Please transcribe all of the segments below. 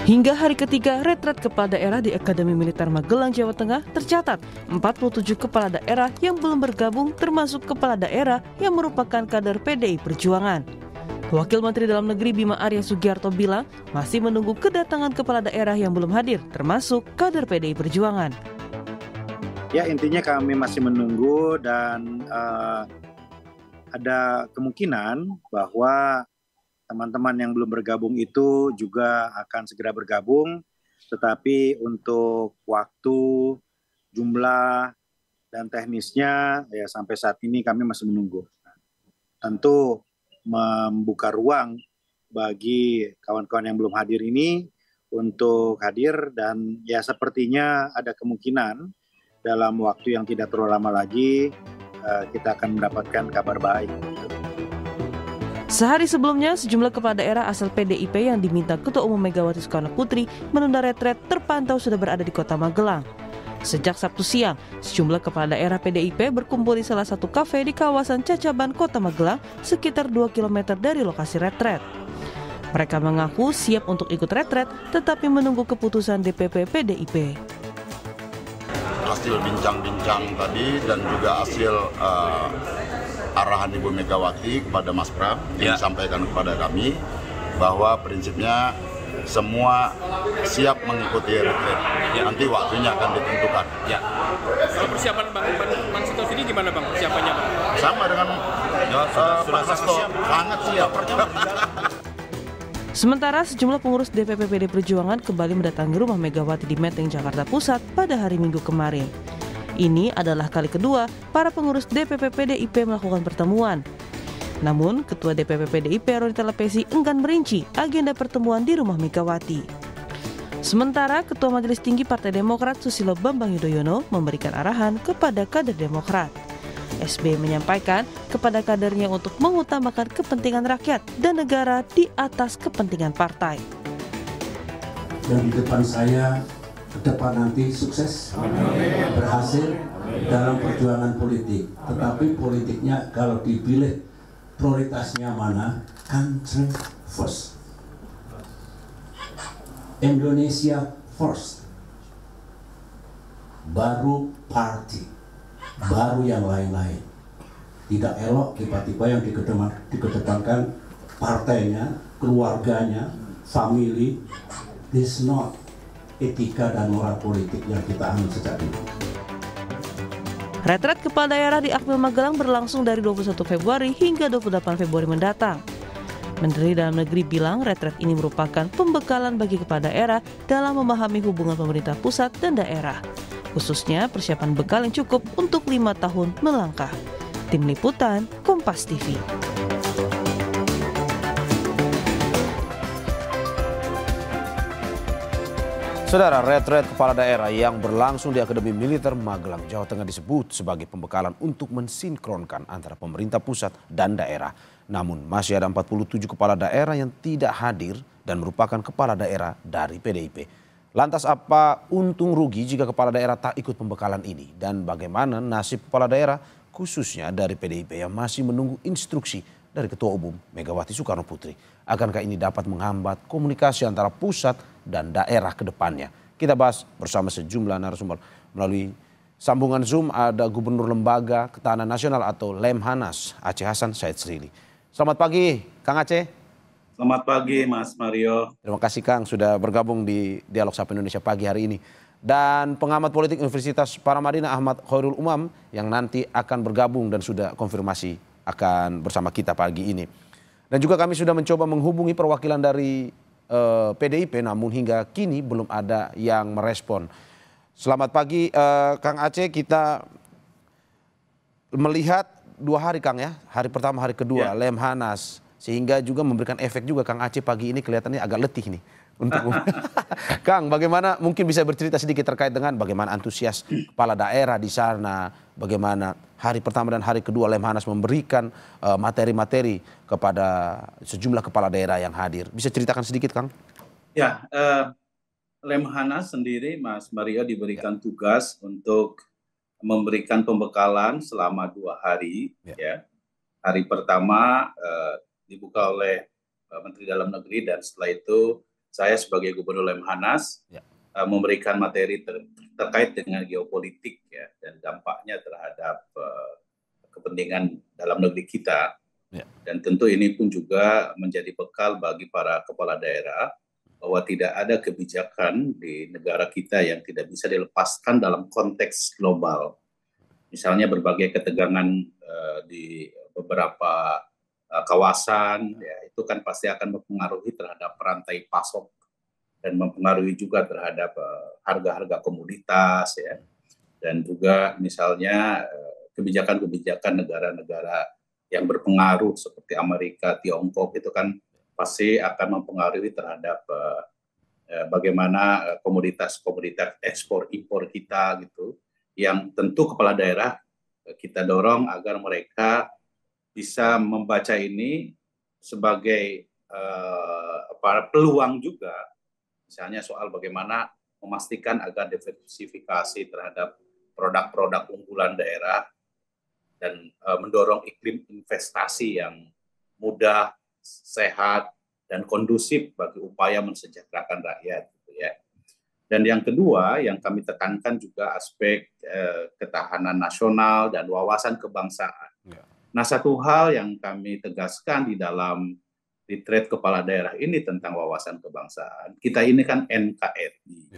Hingga hari ketiga retret kepala daerah di Akademi Militer Magelang, Jawa Tengah tercatat 47 kepala daerah yang belum bergabung termasuk kepala daerah yang merupakan kader PDI Perjuangan. Wakil Menteri Dalam Negeri Bima Arya Sugiarto bilang masih menunggu kedatangan kepala daerah yang belum hadir termasuk kader PDI Perjuangan. Ya, intinya kami masih menunggu dan ada kemungkinan bahwa teman-teman yang belum bergabung itu juga akan segera bergabung, tetapi untuk waktu, jumlah, dan teknisnya ya sampai saat ini kami masih menunggu. Tentu membuka ruang bagi kawan-kawan yang belum hadir ini untuk hadir dan ya sepertinya ada kemungkinan dalam waktu yang tidak terlalu lama lagi kita akan mendapatkan kabar baik. Sehari sebelumnya, sejumlah kepala daerah asal PDIP yang diminta Ketua Umum Megawati Soekarno Putri menunda retret terpantau sudah berada di Kota Magelang. Sejak Sabtu siang, sejumlah kepala daerah PDIP berkumpul di salah satu kafe di kawasan Cacaban, Kota Magelang, sekitar 2 km dari lokasi retret. Mereka mengaku siap untuk ikut retret, tetapi menunggu keputusan DPP PDIP. Hasil bincang-bincang tadi dan juga hasil arahan Ibu Megawati kepada Mas Pram yang disampaikan kepada kami bahwa prinsipnya semua siap mengikuti retret. Nanti waktunya akan ditentukan. Kalau persiapan Bang Sito sini gimana Bang persiapannya Bang? Sama dengan Pak Hasto, sangat siap. Sementara sejumlah pengurus DPP PD Perjuangan kembali mendatangi rumah Megawati di Menteng, Jakarta Pusat pada hari Minggu kemarin. Ini adalah kali kedua para pengurus DPP PDIP melakukan pertemuan. Namun, Ketua DPP PDIP Roni Talapesi enggan merinci agenda pertemuan di rumah Megawati. Sementara Ketua Majelis Tinggi Partai Demokrat Susilo Bambang Yudhoyono memberikan arahan kepada kader Demokrat. SBY menyampaikan kepada kadernya untuk mengutamakan kepentingan rakyat dan negara di atas kepentingan partai. Dan di depan saya, ke depan nanti sukses, berhasil dalam perjuangan politik. Tetapi politiknya kalau dipilih prioritasnya mana? Country first. Indonesia first. Baru party. Baru yang lain-lain. Tidak elok tiba-tiba yang dikedepankan partainya, keluarganya, family. This not etika dan moral politik yang kita anut sejak dulu. Retret kepala daerah di Akmil Magelang berlangsung dari 21 Februari hingga 28 Februari mendatang. Menteri Dalam Negeri bilang retret ini merupakan pembekalan bagi kepala daerah dalam memahami hubungan pemerintah pusat dan daerah. Khususnya persiapan bekal yang cukup untuk 5 tahun melangkah. Tim Liputan, Kompas TV. Saudara, retret kepala daerah yang berlangsung di Akademi Militer Magelang, Jawa Tengah disebut sebagai pembekalan untuk mensinkronkan antara pemerintah pusat dan daerah. Namun masih ada 47 kepala daerah yang tidak hadir dan merupakan kepala daerah dari PDIP. Lantas apa untung rugi jika kepala daerah tak ikut pembekalan ini? Dan bagaimana nasib kepala daerah khususnya dari PDIP yang masih menunggu instruksi dari Ketua Umum Megawati Soekarno Putri? Akankah ini dapat menghambat komunikasi antara pusat dan daerah ke depannya? Kita bahas bersama sejumlah narasumber. Melalui sambungan Zoom ada Gubernur Lembaga Ketahanan Nasional atau Lemhanas, Aceh Hasan Said Srili. Selamat pagi, Kang Aceh. Selamat pagi, Mas Mario. Terima kasih, Kang, sudah bergabung di Dialog Sapa Indonesia pagi hari ini. Dan pengamat politik Universitas Paramadina Ahmad Khairul Umam yang nanti akan bergabung dan sudah konfirmasi akan bersama kita pagi ini. Dan juga kami sudah mencoba menghubungi perwakilan dari PDIP, namun hingga kini belum ada yang merespon. Selamat pagi, Kang Aceh. Kita melihat 2 hari, Kang, ya. Hari pertama, hari kedua, Lemhanas. Sehingga juga memberikan efek juga Kang Aceh pagi ini kelihatannya agak letih nih. Kang, bagaimana mungkin bisa bercerita sedikit terkait dengan bagaimana antusias kepala daerah di sana, bagaimana hari pertama dan hari kedua Lemhanas memberikan materi-materi kepada sejumlah kepala daerah yang hadir. Bisa ceritakan sedikit, Kang? Ya, Lemhanas sendiri, Mas Mario, diberikan tugas untuk memberikan pembekalan selama 2 hari. Ya. Hari pertama dibuka oleh Menteri Dalam Negeri dan setelah itu saya sebagai Gubernur Lemhanas memberikan materi terkait dengan geopolitik ya dan dampaknya terhadap kepentingan dalam negeri kita. Dan tentu ini pun juga menjadi bekal bagi para kepala daerah bahwa tidak ada kebijakan di negara kita yang tidak bisa dilepaskan dalam konteks global. Misalnya berbagai ketegangan di beberapa kawasan, ya, itu kan pasti akan mempengaruhi terhadap rantai pasok dan mempengaruhi juga terhadap harga-harga komoditas, ya, dan juga misalnya kebijakan-kebijakan negara-negara yang berpengaruh seperti Amerika, Tiongkok itu kan pasti akan mempengaruhi terhadap bagaimana komoditas-komoditas ekspor impor kita gitu, yang tentu kepala daerah kita dorong agar mereka bisa membaca ini sebagai peluang juga. Misalnya soal bagaimana memastikan agar diversifikasi terhadap produk-produk unggulan daerah dan mendorong iklim investasi yang mudah, sehat, dan kondusif bagi upaya mensejahterakan rakyat. Gitu ya. Dan yang kedua, yang kami tekankan juga aspek ketahanan nasional dan wawasan kebangsaan. Nah, satu hal yang kami tegaskan di dalam retreat kepala daerah ini tentang wawasan kebangsaan, kita ini kan NKRI,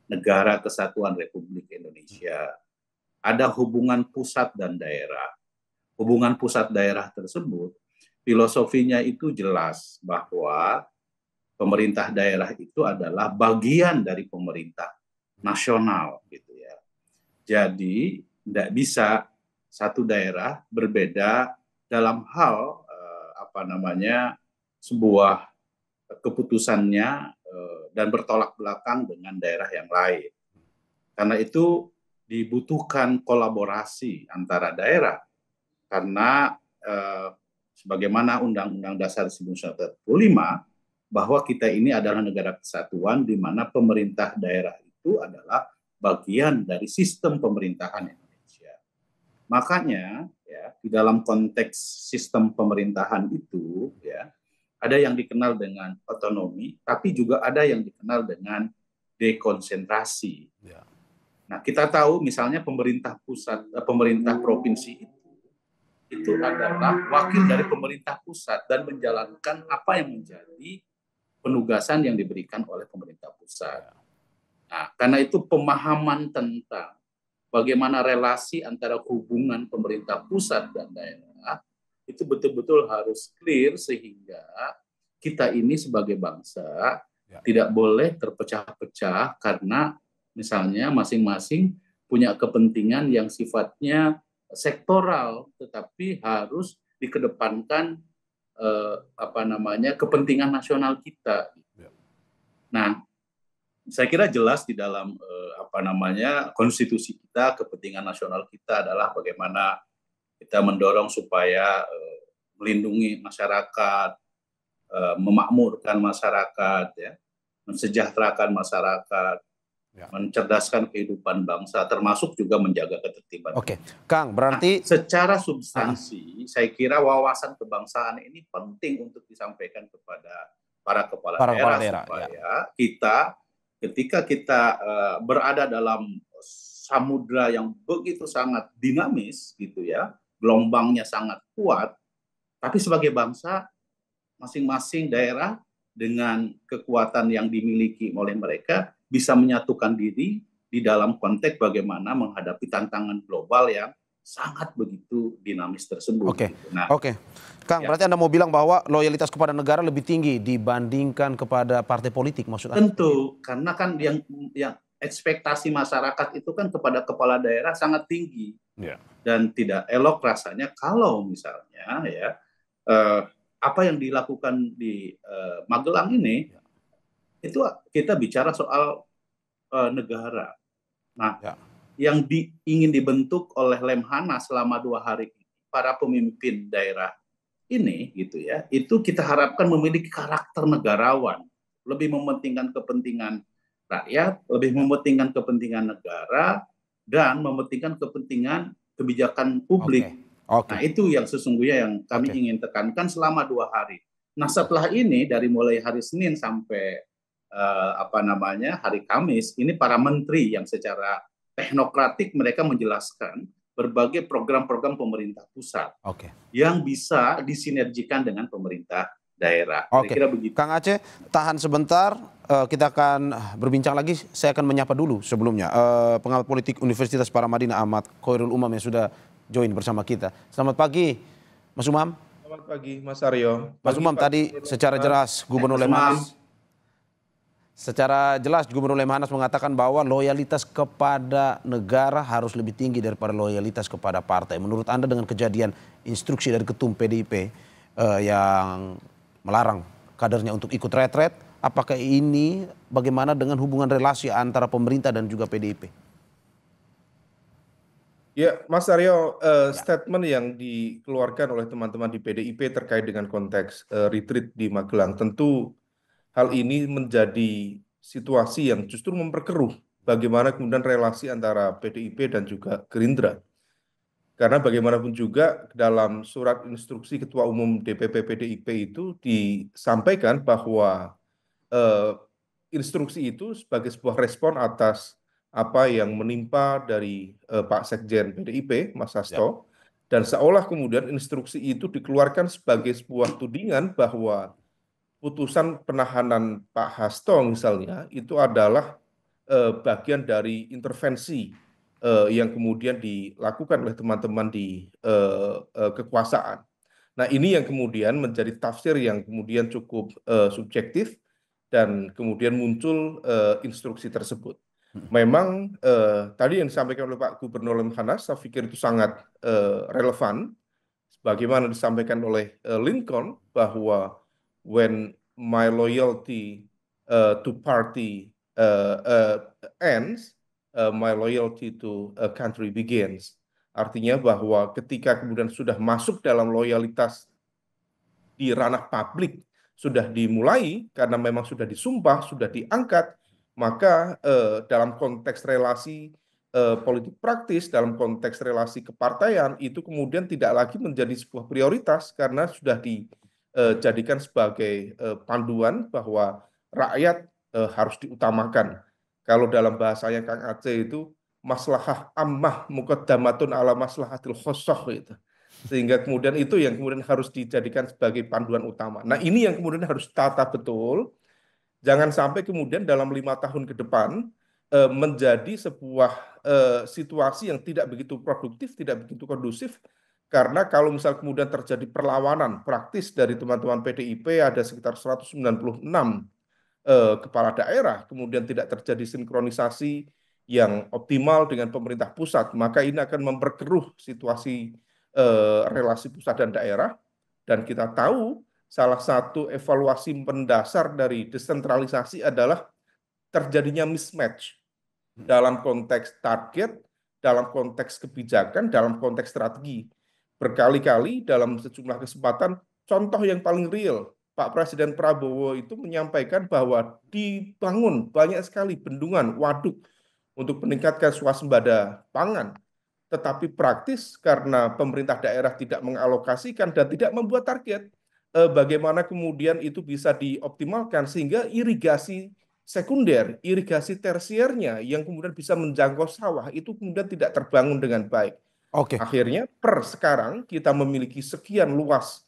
Negara Kesatuan Republik Indonesia. Ada hubungan pusat dan daerah. Hubungan pusat daerah tersebut, filosofinya itu jelas bahwa pemerintah daerah itu adalah bagian dari pemerintah nasional, gitu ya. Jadi tidak bisa satu daerah berbeda dalam hal sebuah keputusannya dan bertolak belakang dengan daerah yang lain. Karena itu dibutuhkan kolaborasi antara daerah, karena sebagaimana Undang-Undang Dasar 1945 bahwa kita ini adalah negara kesatuan di mana pemerintah daerah itu adalah bagian dari sistem pemerintahan Indonesia. Makanya ya, di dalam konteks sistem pemerintahan itu ya, ada yang dikenal dengan otonomi, tapi juga ada yang dikenal dengan dekonsentrasi. Ya. Nah, kita tahu misalnya pemerintah pusat, pemerintah provinsi itu adalah wakil dari pemerintah pusat dan menjalankan apa yang menjadi penugasan yang diberikan oleh pemerintah pusat. Nah, karena itu pemahaman tentang bagaimana relasi antara hubungan pemerintah pusat dan daerah itu betul-betul harus clear sehingga kita ini sebagai bangsa tidak boleh terpecah-pecah karena misalnya masing-masing punya kepentingan yang sifatnya sektoral, tetapi harus dikedepankan kepentingan nasional kita. Nah, saya kira jelas di dalam konstitusi kita, kepentingan nasional kita adalah bagaimana kita mendorong supaya melindungi masyarakat, memakmurkan masyarakat, ya, mensejahterakan masyarakat, mencerdaskan kehidupan bangsa, termasuk juga menjaga ketertiban. Oke, Kang, berarti secara substansi, saya kira wawasan kebangsaan ini penting untuk disampaikan kepada para kepala daerah supaya kita, ketika kita berada dalam samudra yang begitu sangat dinamis, gitu ya, gelombangnya sangat kuat, tapi sebagai bangsa, masing-masing daerah dengan kekuatan yang dimiliki oleh mereka bisa menyatukan diri di dalam konteks bagaimana menghadapi tantangan global yang sangat begitu dinamis tersebut. Oke, Kang, berarti Anda mau bilang bahwa loyalitas kepada negara lebih tinggi dibandingkan kepada partai politik, maksud Anda? Tentu, karena kan yang ekspektasi masyarakat itu kan kepada kepala daerah sangat tinggi, dan tidak elok rasanya kalau misalnya ya apa yang dilakukan di Magelang ini itu kita bicara soal negara. Nah, yang ingin dibentuk oleh Lemhanas selama 2 hari ini, para pemimpin daerah ini, gitu ya, itu kita harapkan memiliki karakter negarawan, lebih mementingkan kepentingan rakyat, lebih mementingkan kepentingan negara, dan mementingkan kepentingan kebijakan publik. Nah, itu yang sesungguhnya yang kami ingin tekankan selama 2 hari. Nah, setelah ini dari mulai hari Senin sampai hari Kamis ini para menteri yang secara teknokratik mereka menjelaskan berbagai program-program pemerintah pusat yang bisa disinergikan dengan pemerintah daerah. Kira-kira begitu. Kang Aceh, tahan sebentar, kita akan berbincang lagi. Saya akan menyapa dulu sebelumnya pengamat politik Universitas Paramadina Ahmad Khairul Umam yang sudah join bersama kita. Selamat pagi, Mas Umam. Selamat pagi, Mas Aryo. Mas Umam, tadi secara jelas Gubernur Lemhanas mengatakan bahwa loyalitas kepada negara harus lebih tinggi daripada loyalitas kepada partai. Menurut Anda dengan kejadian instruksi dari Ketum PDIP yang melarang kadernya untuk ikut retret, apakah ini bagaimana dengan hubungan relasi antara pemerintah dan juga PDIP? Ya, Mas Aryo, statement yang dikeluarkan oleh teman-teman di PDIP terkait dengan konteks retreat di Magelang, tentu hal ini menjadi situasi yang justru memperkeruh bagaimana kemudian relasi antara PDIP dan juga Gerindra. Karena bagaimanapun juga dalam surat instruksi Ketua Umum DPP PDIP itu disampaikan bahwa instruksi itu sebagai sebuah respon atas apa yang menimpa dari Pak Sekjen PDIP, Mas Hasto, dan seolah kemudian instruksi itu dikeluarkan sebagai sebuah tudingan bahwa putusan penahanan Pak Hasto misalnya itu adalah bagian dari intervensi yang kemudian dilakukan oleh teman-teman di kekuasaan. Nah, ini yang kemudian menjadi tafsir yang kemudian cukup subjektif dan kemudian muncul instruksi tersebut. Memang tadi yang disampaikan oleh Pak Gubernur Lemhanas, saya pikir itu sangat relevan, sebagaimana disampaikan oleh Lincoln bahwa when my loyalty to party ends, my loyalty to a country begins. Artinya bahwa ketika kemudian sudah masuk dalam loyalitas di ranah publik, sudah dimulai karena memang sudah disumpah, sudah diangkat, maka dalam konteks relasi politik praktis, dalam konteks relasi kepartaian, itu kemudian tidak lagi menjadi sebuah prioritas karena sudah dijadikan sebagai panduan bahwa rakyat harus diutamakan. Kalau dalam bahasanya Kang Aceh itu maslahah ammah muqaddamatun ala maslahatil khosoh gitu. Sehingga kemudian itu yang kemudian harus dijadikan sebagai panduan utama. Nah, ini yang kemudian harus ditata betul. Jangan sampai kemudian dalam 5 tahun ke depan menjadi sebuah situasi yang tidak begitu produktif, tidak begitu kondusif. Karena kalau misal kemudian terjadi perlawanan praktis dari teman-teman PDIP, ada sekitar 196 kepala daerah, kemudian tidak terjadi sinkronisasi yang optimal dengan pemerintah pusat, maka ini akan memperkeruh situasi relasi pusat dan daerah. Dan kita tahu salah satu evaluasi mendasar dari desentralisasi adalah terjadinya mismatch dalam konteks target, dalam konteks kebijakan, dalam konteks strategi. Berkali-kali dalam sejumlah kesempatan, contoh yang paling real, Pak Presiden Prabowo itu menyampaikan bahwa dibangun banyak sekali bendungan, waduk untuk meningkatkan swasembada pangan. Tetapi praktis karena pemerintah daerah tidak mengalokasikan dan tidak membuat target, bagaimana kemudian itu bisa dioptimalkan sehingga irigasi sekunder, irigasi tersiernya yang kemudian bisa menjangkau sawah itu kemudian tidak terbangun dengan baik. Akhirnya per sekarang kita memiliki sekian luas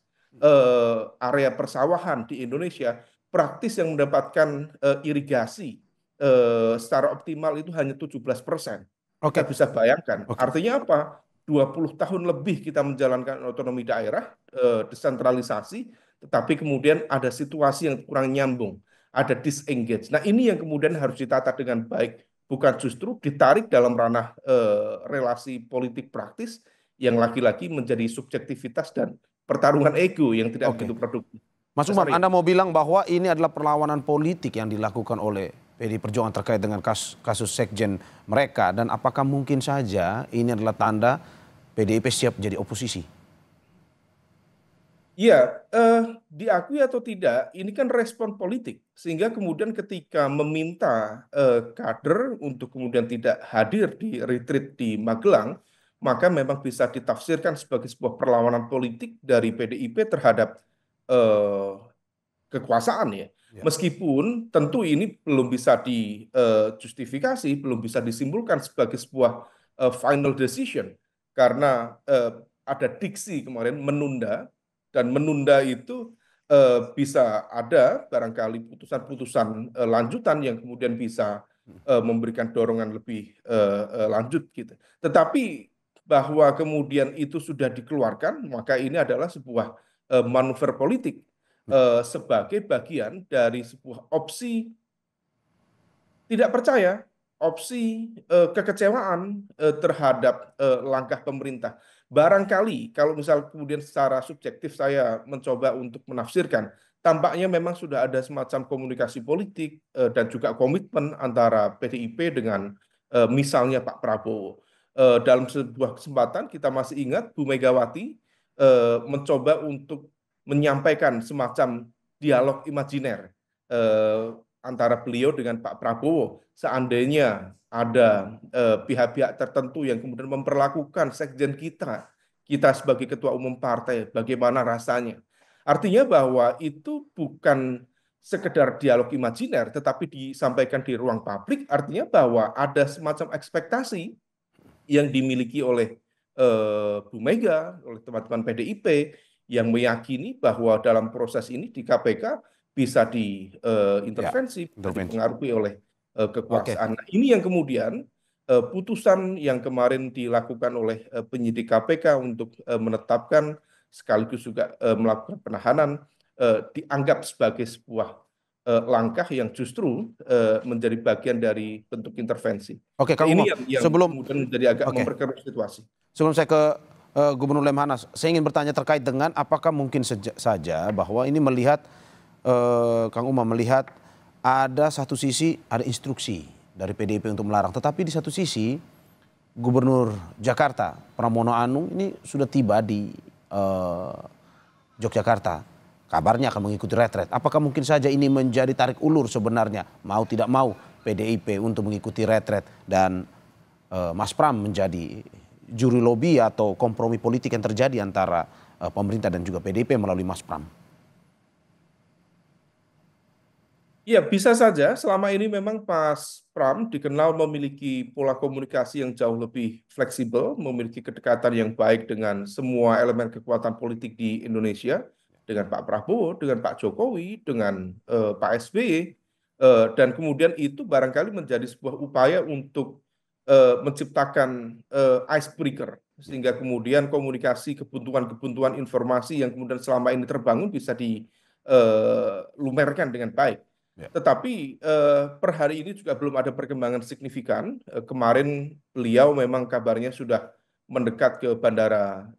area persawahan di Indonesia, praktis yang mendapatkan irigasi secara optimal itu hanya 17%. Kita bisa bayangkan. Artinya apa? 20 tahun lebih kita menjalankan otonomi daerah, desentralisasi, tetapi kemudian ada situasi yang kurang nyambung, ada disengage. Nah, ini yang kemudian harus ditata dengan baik, bukan justru ditarik dalam ranah relasi politik praktis yang lagi-lagi menjadi subjektivitas dan pertarungan ego yang tidak begitu produktif. Mas Umam, Anda mau bilang bahwa ini adalah perlawanan politik yang dilakukan oleh PDI Perjuangan terkait dengan kasus sekjen mereka, dan apakah mungkin saja ini adalah tanda PDIP siap jadi oposisi? Iya, diakui atau tidak, ini kan respon politik. Sehingga kemudian ketika meminta kader untuk kemudian tidak hadir di retreat di Magelang, maka memang bisa ditafsirkan sebagai sebuah perlawanan politik dari PDIP terhadap kekuasaan ya. Meskipun tentu ini belum bisa dijustifikasi, belum bisa disimpulkan sebagai sebuah final decision karena ada diksi kemarin menunda, dan menunda itu bisa ada barangkali putusan-putusan lanjutan yang kemudian bisa memberikan dorongan lebih lanjut gitu. Tetapi bahwa kemudian itu sudah dikeluarkan, maka ini adalah sebuah manuver politik sebagai bagian dari sebuah opsi tidak percaya, opsi kekecewaan terhadap langkah pemerintah. Barangkali kalau misal kemudian secara subjektif saya mencoba untuk menafsirkan, tampaknya memang sudah ada semacam komunikasi politik dan juga komitmen antara PDIP dengan misalnya Pak Prabowo. Dalam sebuah kesempatan kita masih ingat Bu Megawati mencoba untuk menyampaikan semacam dialog imajiner antara beliau dengan Pak Prabowo. Seandainya ada pihak-pihak tertentu yang kemudian memperlakukan sekjen kita sebagai ketua umum partai, bagaimana rasanya? Artinya bahwa itu bukan sekedar dialog imajiner, tetapi disampaikan di ruang publik, artinya bahwa ada semacam ekspektasi yang dimiliki oleh Bu Mega, oleh teman-teman PDIP, yang meyakini bahwa dalam proses ini di KPK bisa diintervensi, dipengaruhi oleh kekuasaan. Nah, ini yang kemudian putusan yang kemarin dilakukan oleh penyidik KPK untuk menetapkan sekaligus juga melakukan penahanan dianggap sebagai sebuah langkah yang justru menjadi bagian dari bentuk intervensi. Oke, Kang Umam, yang kemudian menjadi agak memperkeruh situasi. Sebelum saya ke Gubernur Lemhanas, saya ingin bertanya terkait dengan apakah mungkin saja bahwa ini melihat Kang Umam melihat ada satu sisi ada instruksi dari PDIP untuk melarang, tetapi di satu sisi Gubernur Jakarta Pramono Anung ini sudah tiba di Yogyakarta, kabarnya akan mengikuti retret. Apakah mungkin saja ini menjadi tarik ulur sebenarnya mau tidak mau PDIP untuk mengikuti retret dan Mas Pram menjadi juri lobby atau kompromi politik yang terjadi antara pemerintah dan juga PDIP melalui Mas Pram? Ya, bisa saja. Selama ini memang Mas Pram dikenal memiliki pola komunikasi yang jauh lebih fleksibel, memiliki kedekatan yang baik dengan semua elemen kekuatan politik di Indonesia, dengan Pak Prabowo, dengan Pak Jokowi, dengan Pak SBY, dan kemudian itu barangkali menjadi sebuah upaya untuk menciptakan icebreaker, sehingga kemudian komunikasi kebuntuan-kebuntuan informasi yang kemudian selama ini terbangun bisa dilumerkan dengan baik. Tetapi per hari ini juga belum ada perkembangan signifikan. Kemarin beliau memang kabarnya sudah mendekat ke bandara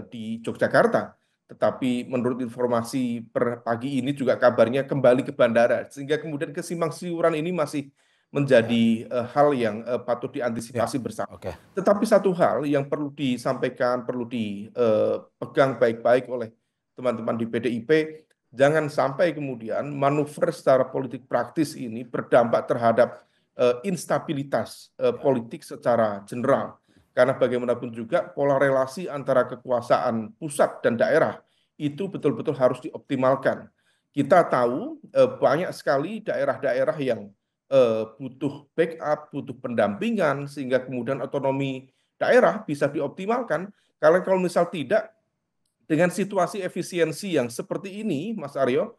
di Yogyakarta, tetapi menurut informasi per pagi ini juga kabarnya kembali ke bandara, sehingga kemudian kesimpang siuran ini masih menjadi hal yang patut diantisipasi bersama. Tetapi satu hal yang perlu disampaikan, perlu dipegang baik-baik oleh teman-teman di PDIP, jangan sampai kemudian manuver secara politik praktis ini berdampak terhadap instabilitas politik secara general. Karena bagaimanapun juga pola relasi antara kekuasaan pusat dan daerah itu betul-betul harus dioptimalkan. Kita tahu banyak sekali daerah-daerah yang butuh backup, butuh pendampingan, sehingga kemudian otonomi daerah bisa dioptimalkan. Kalau misal tidak, dengan situasi efisiensi yang seperti ini, Mas Aryo,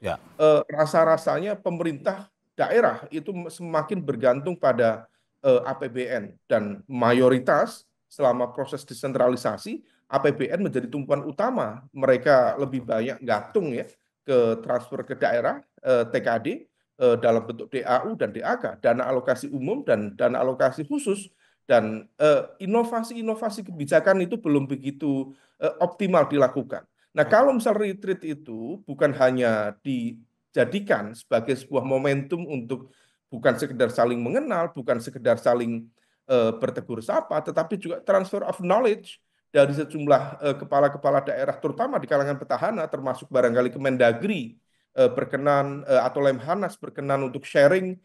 rasa-rasanya pemerintah daerah itu semakin bergantung pada APBN, dan mayoritas selama proses desentralisasi APBN menjadi tumpuan utama. Mereka lebih banyak gantung ya ke transfer ke daerah, TKD dalam bentuk DAU dan DAK, dana alokasi umum dan dana alokasi khusus, dan inovasi-inovasi kebijakan itu belum begitu optimal dilakukan. Nah, kalau misal retreat itu bukan hanya dijadikan sebagai sebuah momentum untuk bukan sekedar saling mengenal, bukan sekedar saling bertegur sapa, tetapi juga transfer of knowledge dari sejumlah kepala-kepala daerah, terutama di kalangan petahana, termasuk barangkali Kemendagri berkenan atau Lemhanas berkenan untuk sharing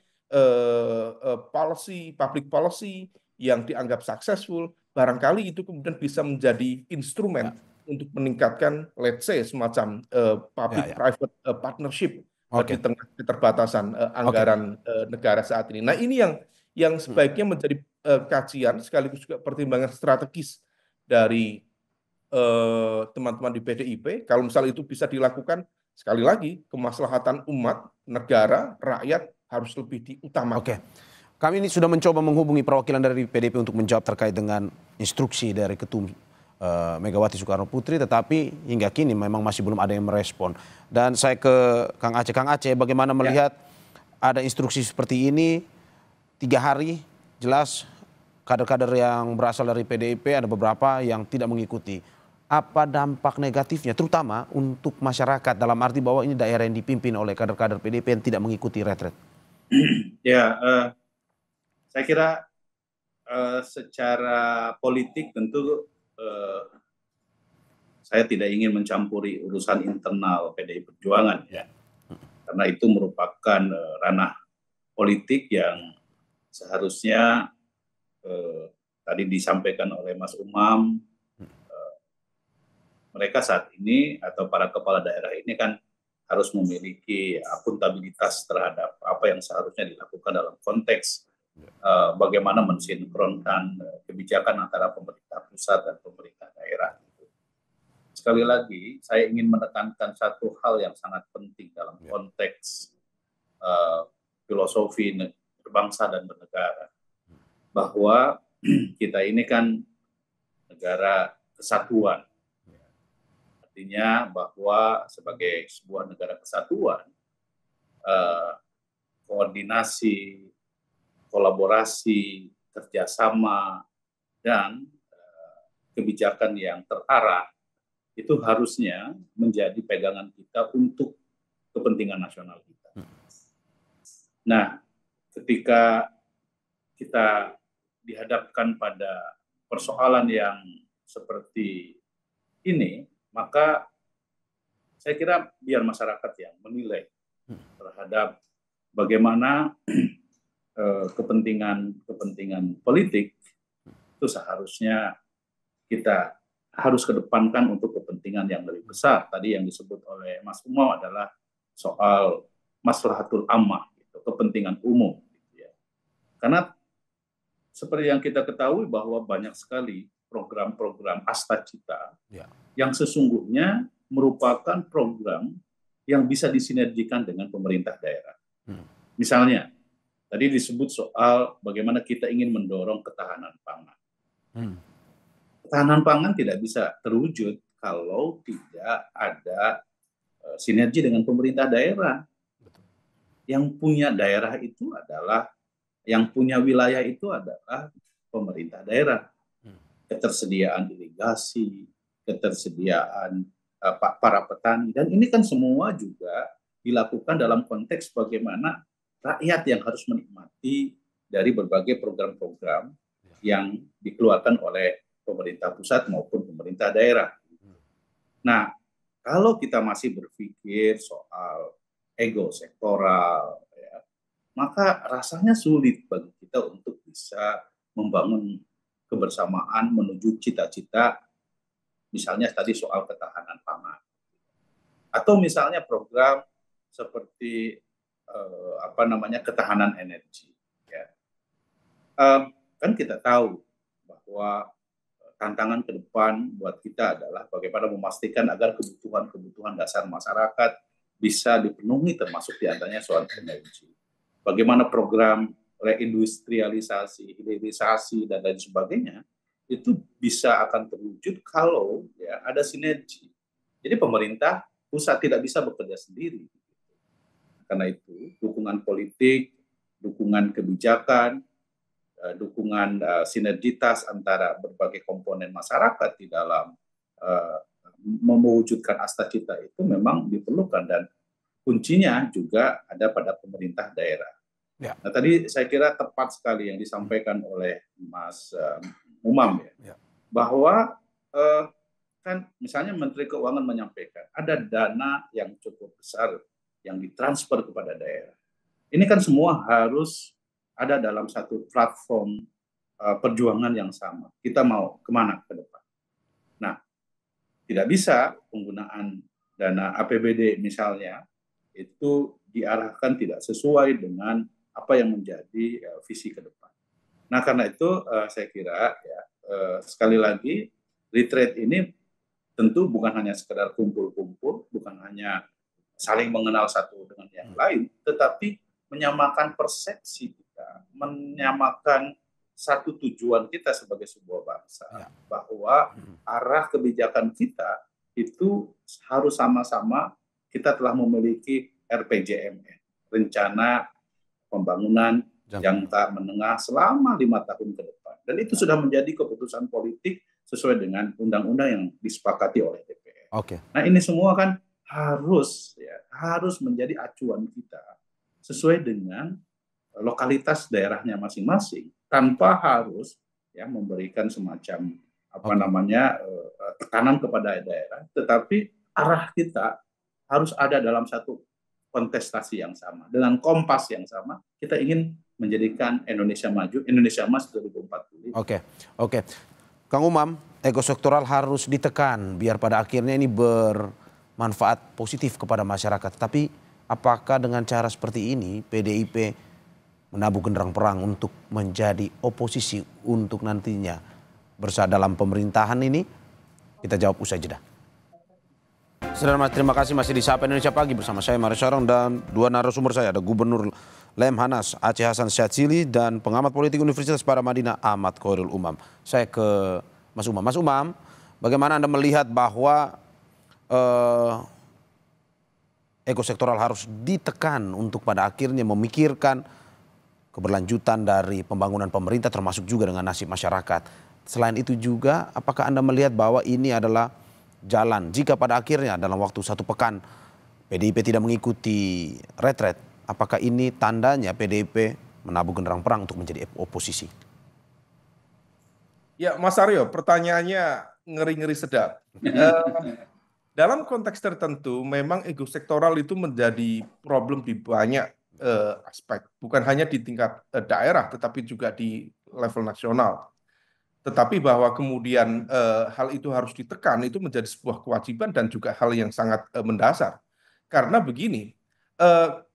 policy, public policy yang dianggap successful, barangkali itu kemudian bisa menjadi instrumen untuk meningkatkan, let's say, semacam public-private partnership di tengah keterbatasan anggaran negara saat ini. Nah, ini yang sebaiknya menjadi kajian sekaligus juga pertimbangan strategis dari teman-teman di PDIP. Kalau misalnya itu bisa dilakukan, sekali lagi, kemaslahatan umat, negara, rakyat harus lebih diutamakan. Kami ini sudah mencoba menghubungi perwakilan dari PDIP untuk menjawab terkait dengan instruksi dari Ketum Megawati Soekarno Putri, tetapi hingga kini memang masih belum ada yang merespon. Dan saya ke Kang Aceh. Kang Aceh, bagaimana melihat ada instruksi seperti ini 3 hari, jelas kader-kader yang berasal dari PDIP ada beberapa yang tidak mengikuti. Apa dampak negatifnya, terutama untuk masyarakat, dalam arti bahwa ini daerah yang dipimpin oleh kader-kader PDIP yang tidak mengikuti retret? Saya kira secara politik tentu saya tidak ingin mencampuri urusan internal PDI Perjuangan, karena itu merupakan ranah politik yang seharusnya tadi disampaikan oleh Mas Umam, mereka saat ini atau para kepala daerah ini kan harus memiliki akuntabilitas terhadap apa yang seharusnya dilakukan dalam konteks bagaimana mensinkronkan kebijakan antara pemerintah pusat dan pemerintah daerah. Sekali lagi, saya ingin menekankan satu hal yang sangat penting dalam konteks filosofi berbangsa dan bernegara, bahwa kita ini kan negara kesatuan. Artinya bahwa sebagai sebuah negara kesatuan, koordinasi, kolaborasi, kerjasama, dan kebijakan yang terarah itu harusnya menjadi pegangan kita untuk kepentingan nasional kita. Nah, ketika kita dihadapkan pada persoalan yang seperti ini, maka saya kira biar masyarakat yang menilai terhadap bagaimana kepentingan politik itu seharusnya kita harus kedepankan untuk kepentingan yang lebih besar. Tadi yang disebut oleh Mas Umam adalah soal maslahatul ammah, gitu, kepentingan umum. Gitu ya. Karena seperti yang kita ketahui bahwa banyak sekali program-program Astacita yang sesungguhnya merupakan program yang bisa disinergikan dengan pemerintah daerah. Misalnya, tadi disebut soal bagaimana kita ingin mendorong ketahanan pangan. Ketahanan pangan tidak bisa terwujud kalau tidak ada sinergi dengan pemerintah daerah. Yang punya daerah itu adalah, yang punya wilayah itu adalah pemerintah daerah. Ketersediaan irigasi, ketersediaan para petani, dan ini kan semua juga dilakukan dalam konteks bagaimana rakyat yang harus menikmati dari berbagai program-program yang dikeluarkan oleh pemerintah pusat maupun pemerintah daerah. Nah, kalau kita masih berpikir soal ego sektoral, maka rasanya sulit bagi kita untuk bisa membangun kebersamaan menuju cita-cita, misalnya tadi soal ketahanan pangan. Atau misalnya program seperti ketahanan energi. Kan kita tahu bahwa tantangan ke depan buat kita adalah bagaimana memastikan agar kebutuhan-kebutuhan dasar masyarakat bisa dipenuhi, termasuk diantaranya soal energi. Bagaimana program reindustrialisasi, hilirisasi, dan lain sebagainya, itu bisa akan terwujud kalau ada sinergi. Jadi pemerintah pusat tidak bisa bekerja sendiri. Karena itu, dukungan politik, dukungan kebijakan, dukungan sinergitas antara berbagai komponen masyarakat di dalam mewujudkan Astacita itu memang diperlukan, dan kuncinya juga ada pada pemerintah daerah. Nah, tadi saya kira tepat sekali yang disampaikan oleh Mas Umam bahwa kan misalnya Menteri Keuangan menyampaikan ada dana yang cukup besar yang ditransfer kepada daerah. Ini kan semua harus ada dalam satu platform perjuangan yang sama. Kita mau kemana ke depan? Nah, tidak bisa penggunaan dana APBD misalnya itu diarahkan tidak sesuai dengan apa yang menjadi visi ke depan. Nah, karena itu saya kira ya sekali lagi retreat ini tentu bukan hanya sekedar kumpul-kumpul, bukan hanya saling mengenal satu dengan yang lain, tetapi menyamakan persepsi kita, menyamakan satu tujuan kita sebagai sebuah bangsa, bahwa arah kebijakan kita itu harus sama-sama. Kita telah memiliki RPJMN, rencana pembangunan jangka menengah selama 5 tahun ke depan, dan itu sudah menjadi keputusan politik sesuai dengan undang-undang yang disepakati oleh DPR. Nah, ini semua kan harus menjadi acuan kita sesuai dengan lokalitas daerahnya masing-masing, tanpa harus memberikan semacam tekanan kepada daerah, tetapi arah kita harus ada dalam satu kontestasi yang sama, dengan kompas yang sama. Kita ingin menjadikan Indonesia maju, Indonesia Emas 2045. Oke. Kang Umam, ego sektoral harus ditekan biar pada akhirnya ini bermanfaat positif kepada masyarakat. Tapi apakah dengan cara seperti ini PDIP menabuh genderang perang untuk menjadi oposisi untuk nantinya bersama dalam pemerintahan ini? Kita jawab usai jeda. Saudara, terima kasih masih di Sapa Indonesia Pagi bersama saya Mario Sarong dan dua narasumber saya, ada Gubernur Lemhanas Aceh Hasan Syadzili dan pengamat politik Universitas Paramadina Ahmad Khairul Umam. Saya ke Mas Umam. Mas Umam, bagaimana Anda melihat bahwa ekosektoral harus ditekan untuk pada akhirnya memikirkan keberlanjutan dari pembangunan pemerintah termasuk juga dengan nasib masyarakat. Selain itu juga, apakah Anda melihat bahwa ini adalah jalan jika pada akhirnya dalam waktu 1 pekan PDIP tidak mengikuti retret, apakah ini tandanya PDIP menabuh genderang perang untuk menjadi oposisi? Ya, Mas Aryo, pertanyaannya ngeri-ngeri sedap. Dalam konteks tertentu memang ego sektoral itu menjadi problem di banyak aspek, bukan hanya di tingkat daerah tetapi juga di level nasional. Tetapi bahwa kemudian hal itu harus ditekan itu menjadi sebuah kewajiban dan juga hal yang sangat mendasar. Karena begini,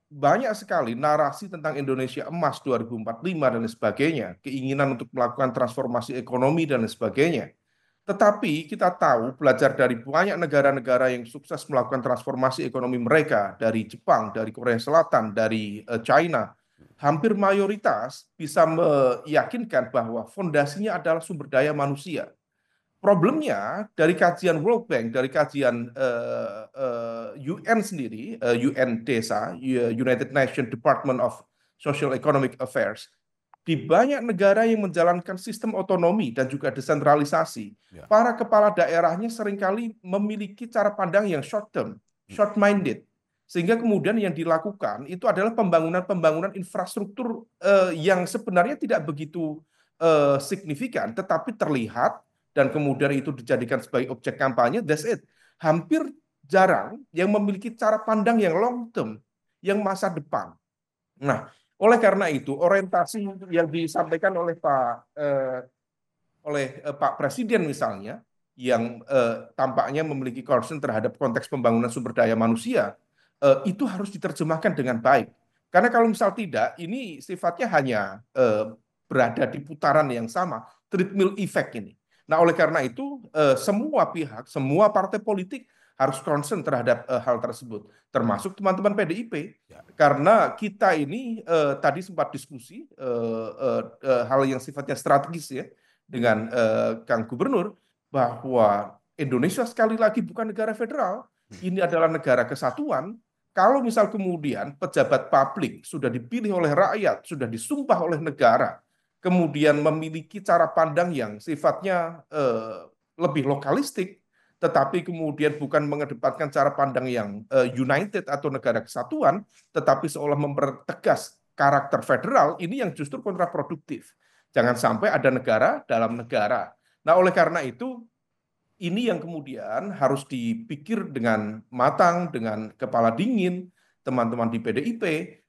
banyak sekali narasi tentang Indonesia Emas 2045 dan sebagainya, keinginan untuk melakukan transformasi ekonomi dan sebagainya. Tetapi kita tahu belajar dari banyak negara-negara yang sukses melakukan transformasi ekonomi mereka, dari Jepang, dari Korea Selatan, dari China, hampir mayoritas bisa meyakinkan bahwa fondasinya adalah sumber daya manusia. Problemnya dari kajian World Bank, dari kajian UN sendiri, UNDESA, United Nations Department of Social Economic Affairs, di banyak negara yang menjalankan sistem otonomi dan juga desentralisasi, para kepala daerahnya seringkali memiliki cara pandang yang short term, short-minded. Sehingga kemudian yang dilakukan itu adalah pembangunan infrastruktur yang sebenarnya tidak begitu signifikan, tetapi terlihat dan kemudian itu dijadikan sebagai objek kampanye. That's it. Hampir jarang yang memiliki cara pandang yang long term, yang masa depan. Nah, oleh karena itu orientasi yang disampaikan oleh Pak Presiden misalnya, yang tampaknya memiliki concern terhadap konteks pembangunan sumber daya manusia, itu harus diterjemahkan dengan baik. Karena kalau misal tidak, ini sifatnya hanya berada di putaran yang sama, treadmill effect ini. Nah, oleh karena itu, semua pihak, semua partai politik harus concern terhadap hal tersebut, termasuk teman-teman PDIP. Karena kita ini tadi sempat diskusi hal yang sifatnya strategis ya dengan Kang Gubernur, bahwa Indonesia sekali lagi bukan negara federal, ini adalah negara kesatuan. Kalau misal kemudian pejabat publik sudah dipilih oleh rakyat, sudah disumpah oleh negara, kemudian memiliki cara pandang yang sifatnya lebih lokalistik, tetapi kemudian bukan mengedepankan cara pandang yang united atau negara kesatuan, tetapi seolah mempertegas karakter federal, ini yang justru kontraproduktif. Jangan sampai ada negara dalam negara. Nah, oleh karena itu, ini yang kemudian harus dipikir dengan matang, dengan kepala dingin, teman-teman di PDIP,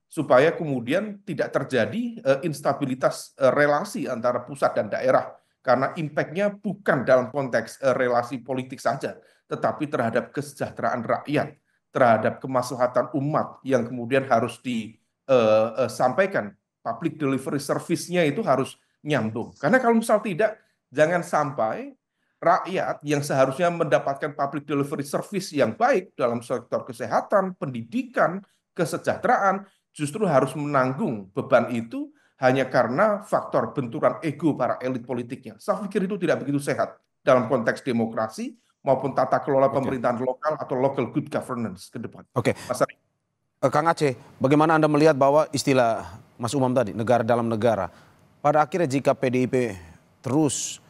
supaya kemudian tidak terjadi instabilitas relasi antara pusat dan daerah. Karena impact-nya bukan dalam konteks relasi politik saja, tetapi terhadap kesejahteraan rakyat, terhadap kemaslahatan umat yang kemudian harus disampaikan. Public delivery service-nya itu harus nyambung. Karena kalau misal tidak, jangan sampai rakyat yang seharusnya mendapatkan public delivery service yang baik dalam sektor kesehatan, pendidikan, kesejahteraan, justru harus menanggung beban itu hanya karena faktor benturan ego para elit politiknya. Saya pikir itu tidak begitu sehat dalam konteks demokrasi maupun tata kelola pemerintahan lokal atau local good governance ke depan. Oke. Kang Aceh, bagaimana Anda melihat bahwa istilah Mas Umam tadi, negara dalam negara, pada akhirnya jika PDIP terus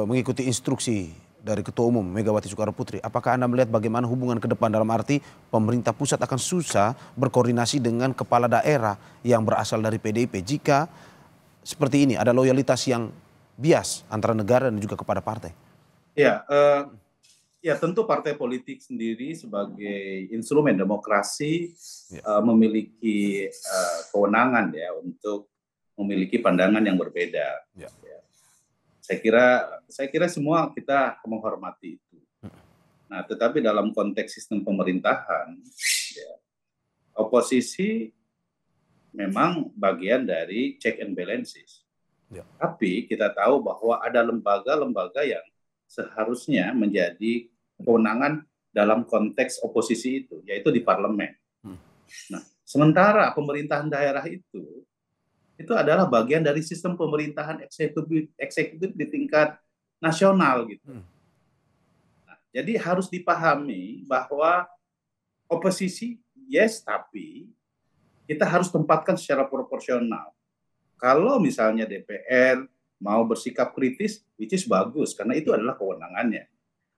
mengikuti instruksi dari Ketua Umum Megawati Soekarnoputri, apakah Anda melihat bagaimana hubungan ke depan, dalam arti pemerintah pusat akan susah berkoordinasi dengan kepala daerah yang berasal dari PDIP jika seperti ini, ada loyalitas yang bias antara negara dan juga kepada partai? Ya, tentu partai politik sendiri sebagai instrumen demokrasi memiliki kewenangan ya untuk memiliki pandangan yang berbeda. Ya. Saya kira semua kita menghormati itu. Nah, tetapi dalam konteks sistem pemerintahan, ya, oposisi memang bagian dari check and balances. Ya. Tapi kita tahu bahwa ada lembaga-lembaga yang seharusnya menjadi kewenangan dalam konteks oposisi itu, yaitu di parlemen. Nah, sementara pemerintahan daerah itu adalah bagian dari sistem pemerintahan eksekutif di tingkat nasional gitu. Nah, jadi harus dipahami bahwa oposisi yes, tapi kita harus tempatkan secara proporsional. Kalau misalnya DPR mau bersikap kritis, which is bagus karena itu adalah kewenangannya.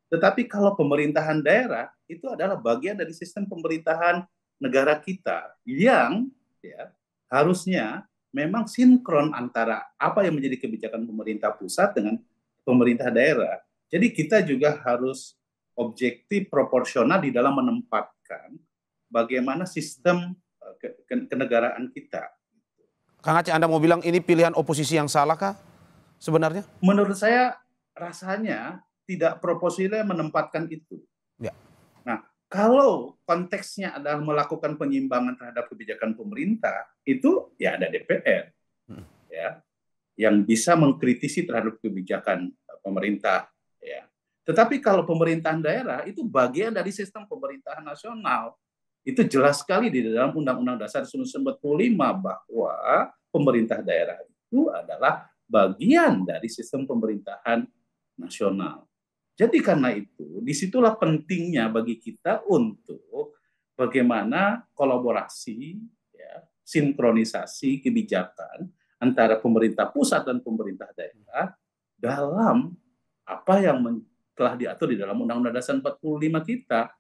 Tetapi kalau pemerintahan daerah itu adalah bagian dari sistem pemerintahan negara kita yang ya, harusnya memang sinkron antara apa yang menjadi kebijakan pemerintah pusat dengan pemerintah daerah. Jadi kita juga harus objektif, proporsional di dalam menempatkan bagaimana sistem kenegaraan kita. Kang Aceh, Anda mau bilang ini pilihan oposisi yang salah kah sebenarnya? Menurut saya rasanya tidak proporsional menempatkan itu. Ya. Nah, kalau konteksnya adalah melakukan penyimbangan terhadap kebijakan pemerintah, itu ya ada DPR, ya, yang bisa mengkritisi terhadap kebijakan pemerintah. Ya. Tetapi kalau pemerintahan daerah itu bagian dari sistem pemerintahan nasional. Itu jelas sekali di dalam Undang-Undang Dasar 1945 bahwa pemerintah daerah itu adalah bagian dari sistem pemerintahan nasional. Jadi karena itu, disitulah pentingnya bagi kita untuk bagaimana kolaborasi, ya, sinkronisasi kebijakan antara pemerintah pusat dan pemerintah daerah dalam apa yang telah diatur di dalam Undang-Undang Dasar 45 kita.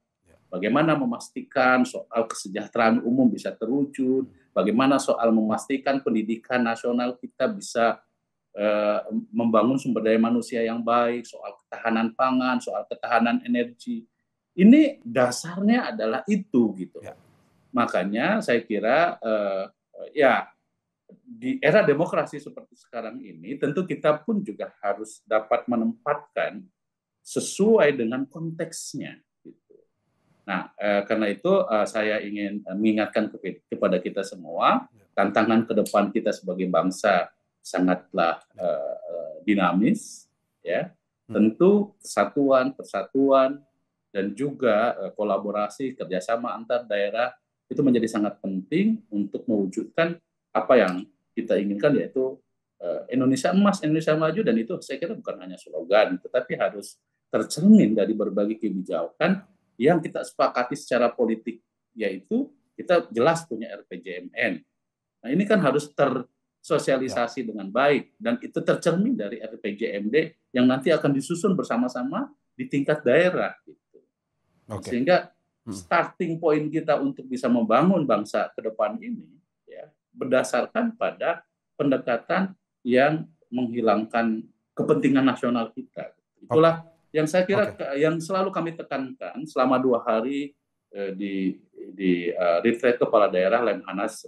Bagaimana memastikan soal kesejahteraan umum bisa terwujud, bagaimana soal memastikan pendidikan nasional kita bisa membangun sumber daya manusia yang baik, soal ketahanan pangan, soal ketahanan energi. Ini dasarnya adalah itu gitu. Ya. Makanya saya kira ya di era demokrasi seperti sekarang ini tentu kita pun juga harus dapat menempatkan sesuai dengan konteksnya. Gitu. Nah, karena itu saya ingin mengingatkan kepada kita semua, tantangan ke depan kita sebagai bangsa sangatlah dinamis, ya. Tentu persatuan, dan juga kolaborasi kerjasama antar daerah itu menjadi sangat penting untuk mewujudkan apa yang kita inginkan, yaitu Indonesia emas, Indonesia maju, dan itu saya kira bukan hanya slogan, tetapi harus tercermin dari berbagai kebijakan yang kita sepakati secara politik, yaitu kita jelas punya RPJMN. Nah, ini kan harus sosialisasi dengan baik, dan itu tercermin dari RPJMD yang nanti akan disusun bersama-sama di tingkat daerah gitu. Sehingga starting point kita untuk bisa membangun bangsa ke depan ini ya berdasarkan pada pendekatan yang menghilangkan kepentingan nasional kita. Itulah yang saya kira yang selalu kami tekankan selama 2 hari di retreat kepala daerah Lemhanas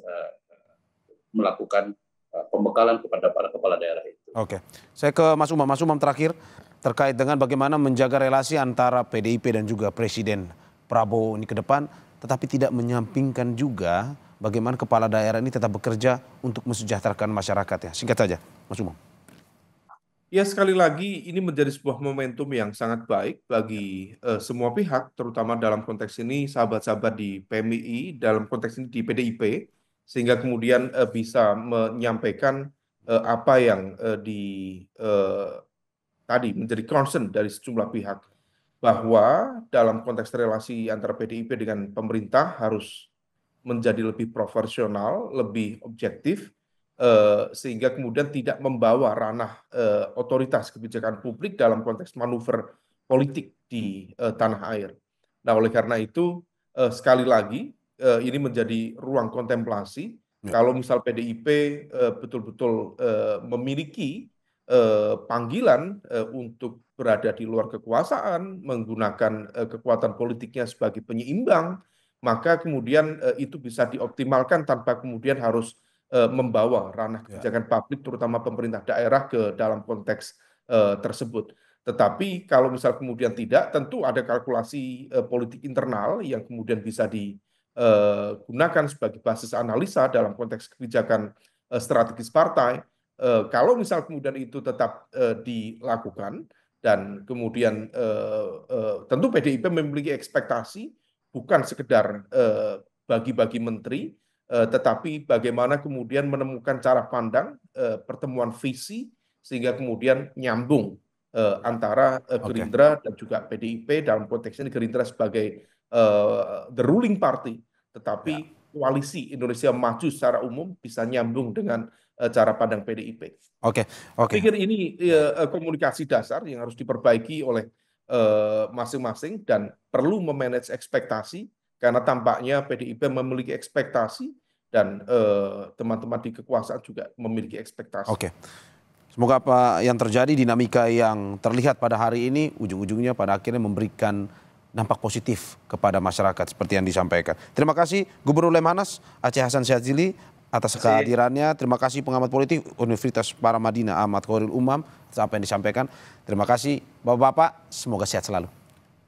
melakukan pembekalan kepada para kepala daerah itu. Oke, saya ke Mas Umam. Mas Umam terakhir, terkait dengan bagaimana menjaga relasi antara PDIP dan juga Presiden Prabowo ini ke depan, tetapi tidak menyampingkan juga bagaimana kepala daerah ini tetap bekerja untuk mensejahterakan masyarakatnya. Singkat saja, Mas Umam. Ya, sekali lagi ini menjadi sebuah momentum yang sangat baik bagi semua pihak, terutama dalam konteks ini sahabat-sahabat di PMII, dalam konteks ini di PDIP, sehingga kemudian bisa menyampaikan apa yang tadi menjadi concern dari sejumlah pihak, bahwa dalam konteks relasi antara PDIP dengan pemerintah harus menjadi lebih profesional, lebih objektif, sehingga kemudian tidak membawa ranah otoritas kebijakan publik dalam konteks manuver politik di tanah air. Nah, oleh karena itu sekali lagi ini menjadi ruang kontemplasi. Kalau misal PDIP betul-betul memiliki panggilan untuk berada di luar kekuasaan, menggunakan kekuatan politiknya sebagai penyeimbang, maka kemudian itu bisa dioptimalkan tanpa kemudian harus membawa ranah kebijakan publik, terutama pemerintah daerah, ke dalam konteks tersebut. Tetapi kalau misal kemudian tidak, tentu ada kalkulasi politik internal yang kemudian bisa digunakan sebagai basis analisa dalam konteks kebijakan strategis partai. Kalau misal kemudian itu tetap dilakukan, dan kemudian tentu PDIP memiliki ekspektasi bukan sekedar bagi-bagi menteri, tetapi bagaimana kemudian menemukan cara pandang, pertemuan visi, sehingga kemudian nyambung antara Gerindra dan juga PDIP. Dalam konteks ini Gerindra sebagai the ruling party, tetapi koalisi Indonesia Maju secara umum bisa nyambung dengan cara pandang PDIP. Oke. Pikir ini komunikasi dasar yang harus diperbaiki oleh masing-masing, dan perlu memanage ekspektasi, karena tampaknya PDIP memiliki ekspektasi dan teman-teman di kekuasaan juga memiliki ekspektasi. Oke. Semoga apa yang terjadi, dinamika yang terlihat pada hari ini, ujung-ujungnya pada akhirnya memberikan dampak positif kepada masyarakat seperti yang disampaikan. Terima kasih Gubernur Lemhanas Aceh Hasan Syadzili atas kehadirannya. Terima kasih pengamat politik Universitas Paramadina Ahmad Khairul Umam atas apa yang disampaikan. Terima kasih Bapak-bapak, semoga sehat selalu.